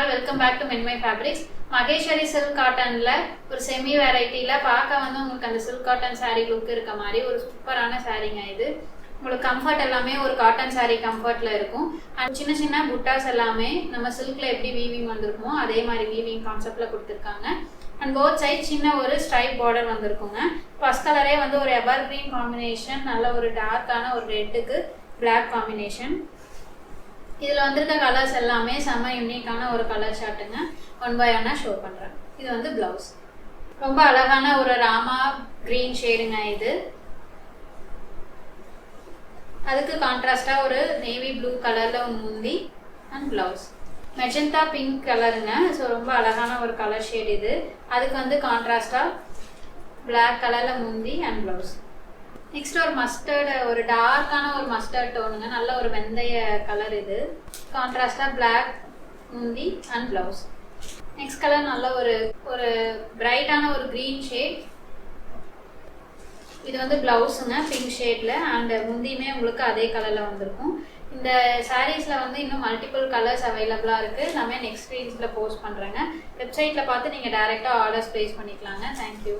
Welcome back to மென்மை fabrics. Maheswari silk காட்டன்ல ஒரு semi வெரைட்டில பார்க்க வந்து உங்களுக்கு அந்த சில்க் காட்டன் saree லுக் இருக்க மாதிரி ஒரு சூப்பரான சாரீங்க இது. உங்களுக்கு கம்ஃபர்ட் எல்லாமே ஒரு காட்டன் saree கம்ஃபர்ட்ல இருக்கும். அண்ட் சின்ன சின்ன புட்டாஸ் எல்லாமே நம்ம சில்க்ல எப்படி வீவிங் வந்திருக்குமோ அதே மாதிரி வீவிங் கான்செப்ட்ல கொடுத்துருக்காங்க. அண்ட் போத் சைட் சின்ன ஒரு ஸ்ட்ரைப் பார்டர் வந்திருக்குங்க. ஃபர்ஸ்ட் கலரே வந்து ஒரு எவர் கிரீன் காம்பினேஷன், நல்ல ஒரு டார்க்கான ஒரு ரெட்டுக்கு பிளாக் காம்பினேஷன். இதில் வந்திருக்க கலர்ஸ் எல்லாமே செம்ம யூனிக்கான ஒரு கலர் சார்ட்டுங்க. ஒன் பை ஒன்னாக ஷோ பண்ணுறேன். இது வந்து பிளவுஸ். ரொம்ப அழகான ஒரு ராமா கிரீன் ஷேடுங்க இது. அதுக்கு கான்ட்ராஸ்டாக ஒரு நேவி ப்ளூ கலரில் ஒரு முந்தி அண்ட் பிளவுஸ். மெஜந்தா பிங்க் கலருங்க. ஸோ ரொம்ப அழகான ஒரு கலர் ஷேட் இது. அதுக்கு வந்து கான்ட்ராஸ்டாக பிளாக் கலரில் முந்தி அண்ட் பிளவுஸ். நெக்ஸ்ட் ஒரு மஸ்டர்டு, ஒரு டார்க்கான ஒரு மஸ்டர்ட் டோனுங்க. நல்ல ஒரு வெந்தய கலர் இது. கான்ட்ராஸ்டாக பிளாக் முந்தி அண்ட் பிளவுஸ். நெக்ஸ்ட் கலர் நல்ல ஒரு ஒரு பிரைட்டான ஒரு க்ரீன் ஷேட். இது வந்து பிளவுஸுங்க பிங்க் ஷேட்ல. அண்ட் முந்தியுமே உங்களுக்கு அதே கலர்ல வந்திருக்கும். இந்த சாரீஸ்ல வந்து இன்னும் மல்டிபிள் கலர்ஸ் அவைலபிளா இருக்கு. எல்லாமே நெக்ஸ்ட் ரீல்ஸ்ல போஸ்ட் பண்றேங்க. வெப்சைட்ல பார்த்து நீங்க டைரக்டா ஆர்டர்ஸ் பிளேஸ் பண்ணிக்கலாங்க. தேங்க்யூ.